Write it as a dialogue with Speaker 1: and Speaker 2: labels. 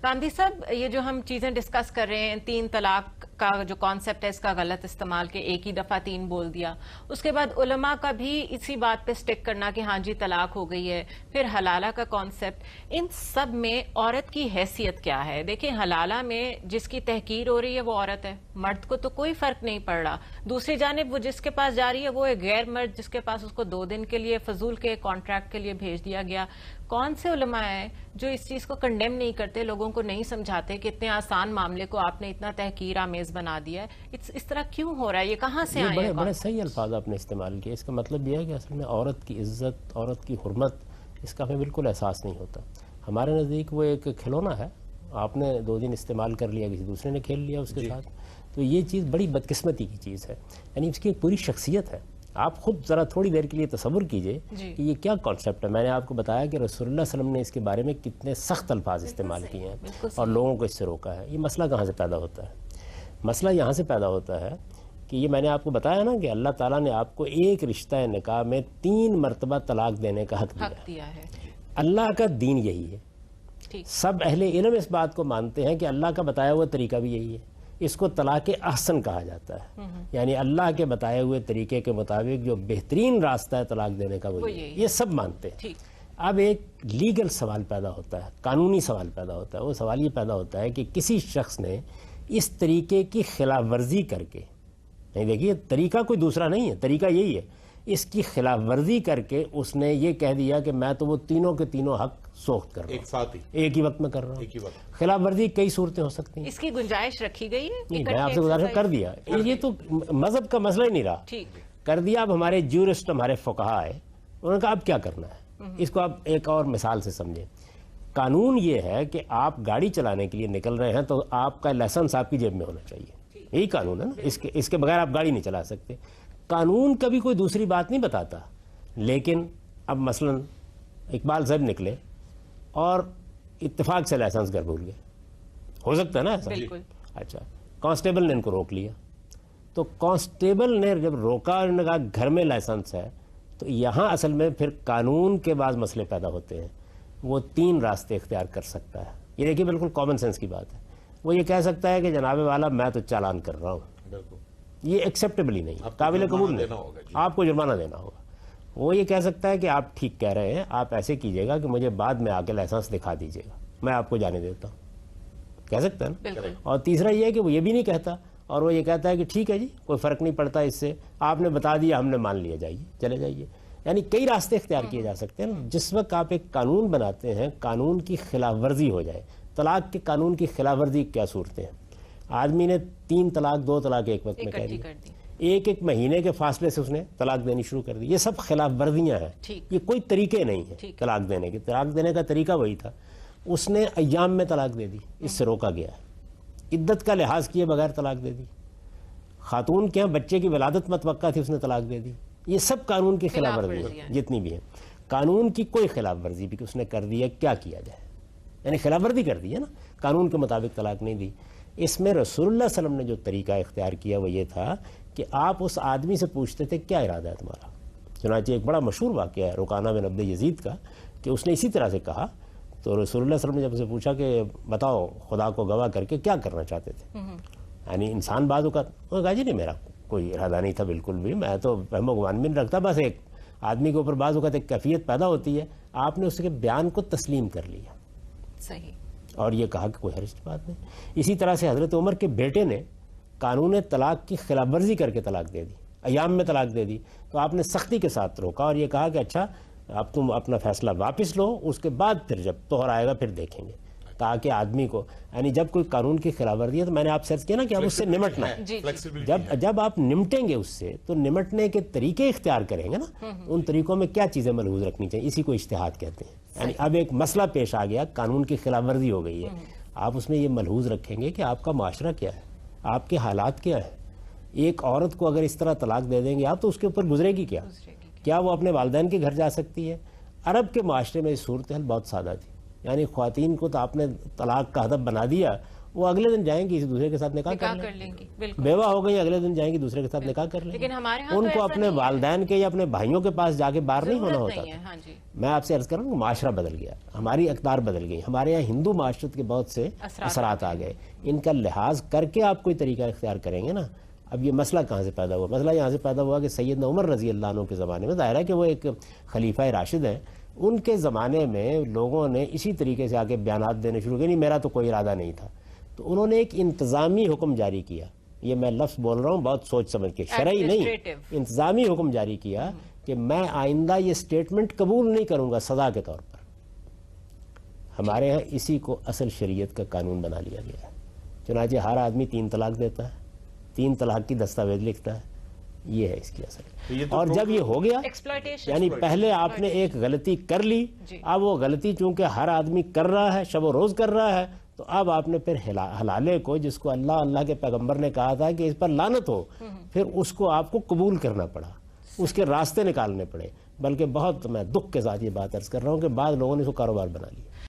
Speaker 1: गांधी साहब, ये जो हम चीजें डिस्कस कर रहे हैं, 3 तलाक का जो कॉन्सेप्ट है इसका गलत इस्तेमाल के एक ही दफा 3 बोल दिया, उसके बाद उलमा का भी इसी बात पे स्टिक करना कि हाँ जी तलाक हो गई है, फिर हलाला का कॉन्सेप्ट, इन सब में औरत की हैसियत क्या है? देखिए, हलाला में जिसकी तहकीर हो रही है वो औरत है, मर्द को तो कोई फर्क नहीं पड़ रहा। दूसरी जानिब वो जिसके पास जा रही है वो एक गैर मर्द जिसके पास उसको 2 दिन के लिए फजूल के कॉन्ट्रैक्ट के लिए भेज दिया गया। कौन से उलमा हैं जो इस चीज को कंडेम नहीं करते, लोगों को नहीं समझाते कि इतने आसान मामले को आपने इतना तहकीर आमेज बना दिया है? इस तरह क्यों हो रहा है? ये कहाँ से आए हैं?
Speaker 2: बड़े सही अल्फाज आपने इस्तेमाल किए। इसका मतलब यह है कि असल में औरत की इज्जत, औरत की हुर्मत, इसका हमें बिल्कुल एहसास नहीं होता। हमारे नज़दीक वो एक खिलौना है, आपने 2 दिन इस्तेमाल कर लिया, किसी दूसरे ने खेल लिया उसके साथ, तो ये चीज़ बड़ी बदकिस्मती की चीज़ है। यानी इसकी एक पूरी शख्सियत है। आप खुद ज़रा थोड़ी देर के लिए तसव्वुर कीजिए कि ये क्या कॉन्सेप्ट है। मैंने आपको बताया कि रसूलुल्लाह सल्लल्लाहु अलैहि वसल्लम ने इसके बारे में कितने सख्त अल्फाज इस्तेमाल किए हैं और लोगों को इससे रोका है। ये मसला कहाँ से पैदा होता है? मसला यहाँ से पैदा होता है कि ये मैंने आपको बताया ना कि अल्लाह ताला ने आपको एक रिश्ता निकाह में 3 मरतबा तलाक देने का हक दिया है। अल्लाह का दीन यही है। सब अहले इल्म इस बात को मानते हैं कि अल्लाह का बताया हुआ तरीका भी यही है। इसको तलाक अहसन कहा जाता है, यानी अल्लाह के बताए हुए तरीके के मुताबिक जो बेहतरीन रास्ता है तलाक देने का वो ये सब मानते हैं। अब एक लीगल सवाल पैदा होता है, कानूनी सवाल पैदा होता है। वो सवाल ये पैदा होता है कि किसी शख्स ने इस तरीके की खिलाफ वर्जी करके, नहीं देखिए तरीका कोई दूसरा नहीं है, तरीका यही है, इसकी खिलाफ वर्जी करके उसने ये कह दिया कि मैं तो वो तीनों के तीनों हक सोख्त कर रहा हूं, एक साथ ही एक ही वक्त में कर रहा हूँ। खिलाफ वर्जी कई सूरतें हो सकती हैं,
Speaker 1: इसकी गुंजाइश रखी गई है?
Speaker 2: नहीं, मैं आपसे गुजारिश कर दिया, ये तो मजहब का मसला ही नहीं रहा, कर दिया। अब हमारे ज्यूरिस्ट, हमारे फुकहा है, उन्होंने कहा अब क्या करना है। इसको आप एक और मिसाल से समझें। कानून ये है कि आप गाड़ी चलाने के लिए निकल रहे हैं तो आपका लाइसेंस आपकी जेब में होना चाहिए, यही कानून है ना। इसके बगैर आप गाड़ी नहीं चला सकते। कानून कभी कोई दूसरी बात नहीं बताता। लेकिन अब मसलन इकबाल साहब निकले और इत्तेफाक से लाइसेंस घर भूल गए, हो सकता है ना ऐसा? अच्छा, कांस्टेबल ने इनको रोक लिया, तो कांस्टेबल ने जब रोका और कहा घर में लाइसेंस है, तो यहाँ असल में फिर कानून के बाद मसले पैदा होते हैं। वो 3 रास्ते इख्तियार कर सकता है। ये देखिए बिल्कुल कॉमन सेंस की बात है। वो ये कह सकता है कि जनाबे वाला मैं तो चालान कर रहा हूँ, ये एक्सेप्टेबल ही नहीं, काबिल कबूल नहीं, आपको जुर्माना देना होगा। वो ये कह सकता है कि आप ठीक कह रहे हैं, आप ऐसे कीजिएगा कि मुझे बाद में आके लाइसेंस दिखा दीजिएगा, मैं आपको जाने देता हूँ, कह सकता है ना। और तीसरा ये है कि वो ये भी नहीं कहता और वो ये कहता है कि ठीक है जी, कोई फ़र्क नहीं पड़ता इससे, आपने बता दिया, हमने मान लिया, जाइए, चले जाइए। यानी कई रास्ते इख्तियार किए जा सकते हैं। जिस वक्त आप एक कानून बनाते हैं, कानून की खिलाफ वर्जी हो जाए, तलाक के कानून की खिलाफ वर्जी क्या सूरतें हैं? आदमी ने 3 तलाक 2 तलाक एक वक्त में कह दी, एक महीने के फासले से उसने तलाक देनी शुरू कर दी। ये सब खिलाफ वर्जियाँ हैं, ये कोई तरीके नहीं है तलाक देने के। तलाक देने का तरीका वही था, उसने अय्याम में तलाक दे दी, इससे रोका गया है। इद्दत का लिहाज किए बगैर तलाक दे दी। खातून के यहाँ बच्चे की विलादत मतवक्का थी, उसने तलाक दे दी। ये सब कानून की खिलाफ वर्जी है, जितनी भी है। कानून की कोई खिलाफ वर्जी भी उसने कर दी है, क्या किया जाए? यानी खिलाफ वर्जी कर दी है ना, कानून के मुताबिक तलाक नहीं दी। इसमें रसूलुल्लाह सल्लल्लाहु अलैहि वसल्लम ने जो तरीका इख्तियार किया वो ये था कि आप उस आदमी से पूछते थे क्या इरादा है तुम्हारा। चुनांचे एक बड़ा मशहूर वाक़या है रुकाना बिन अब्द यजीद का कि उसने इसी तरह से कहा, तो रसूलुल्लाह सल्लल्लाहु अलैहि वसल्लम ने जब उसे पूछा कि बताओ खुदा को गवाह करके क्या करना चाहते थे, यानी इंसान बात का, उन्होंने कहा जी नहीं मेरा कोई इरादा नहीं था बिल्कुल भी, मैं तो वहमो गुमान भी नहीं रखता, बस एक आदमी के ऊपर बाज़ औक़ात एक कैफियत पैदा होती है, आपने उसके बयान को तस्लीम कर लिया,
Speaker 1: सही, और
Speaker 2: ये कहा कि कोई हर्ज बात नहीं। इसी तरह से हज़रत उमर के बेटे ने कानून तलाक की खिलाफ वर्जी करके तलाक दे दी, अयाम में तलाक दे दी, तो आपने सख्ती के साथ रोका और ये कहा कि अच्छा अब तुम अपना फैसला वापस लो, उसके बाद फिर जब तोहर आएगा फिर देखेंगे, ताकि आदमी को, यानी जब कोई कानून की खिलाफ वर्जी है तो मैंने आपसे अर्ज किया ना कि अब उससे निमटना है। जब आप निमटेंगे उससे तो निमटने के तरीके इख्तियार करेंगे ना, उन तरीकों में क्या चीज़ें मलहूज रखनी चाहिए, इसी को इज्तिहाद कहते हैं। यानी अब एक मसला पेश आ गया, कानून की खिलाफ वर्जी हो गई है, आप उसमें ये मलहूज रखेंगे कि आपका माशरा क्या है, आपके हालात क्या है। एक औरत को अगर इस तरह तलाक दे देंगे आप तो उसके ऊपर गुजरेगी क्या वो अपने वालिदैन के घर जा सकती है? अरब के माशरे में इस सूरत हाल बहुत सादा थी, یعنی خواتین کو تو آپ نے طلاق کا ہدف بنا دیا، وہ اگلے دن جائیں گی کسی دوسرے کے ساتھ نکاح کر لیں گی، بیوہ ہو گئی اگلے دن جائیں گی دوسرے کے ساتھ نکاح کر لیں
Speaker 1: لیکن ہمارے ہاں
Speaker 2: ان کو اپنے والدین کے یا اپنے بھائیوں کے پاس جا کے باہر نہیں ہونا ہوتا تھا۔ میں آپ سے عرض کر رہا ہوں کہ معاشرہ بدل گیا، ہماری اقدار بدل گئی، ہمارے یہاں ہندو معاشرت کے بہت سے اثرات آ گئے، ان کا لحاظ کر کے آپ کوئی طریقہ اختیار کریں گے نا۔ اب یہ مسئلہ کہاں سے پیدا ہوا؟ مسئلہ یہاں سے پیدا ہوا کہ سیدنا عمر رضی اللہ عنہ کے زمانے میں، ظاہر ہے کہ وہ ایک خلیفہ راشد ہیں، ان کے زمانے میں لوگوں نے اسی طریقے سے آ کے بیانات دینے شروع کیے، نہیں میرا تو کوئی ارادہ نہیں تھا، تو انہوں نے ایک انتظامی حکم جاری کیا، یہ میں لفظ بول رہا ہوں بہت سوچ سمجھ کے، شرعی نہیں، انتظامی حکم جاری کیا کہ میں آئندہ یہ سٹیٹمنٹ قبول نہیں کروں گا سزا کے طور پر۔ ہمارے ہاں اسی کو اصل شریعت کا قانون بنا لیا گیا ہے، چنانچہ ہر آدمی 3 طلاق دیتا ہے، 3 طلاق کی دستاویز لکھتا ہے، یہ ہے اس کی اصل۔ اور جب یہ ہو گیا، یعنی پہلے آپ نے ایک غلطی کر لی، اب وہ غلطی چونکہ ہر آدمی کر رہا ہے، شب و روز کر رہا ہے، تو اب آپ نے پھر حلالے کو، جس کو اللہ کے پیغمبر نے کہا تھا کہ اس پر لعنت ہو، پھر اس کو آپ کو قبول کرنا پڑا، اس کے راستے نکالنے پڑے، بلکہ بہت میں دکھ کے ساتھ یہ بات عرض کر رہا ہوں کہ بعض لوگوں نے اس کو کاروبار بنا لیا۔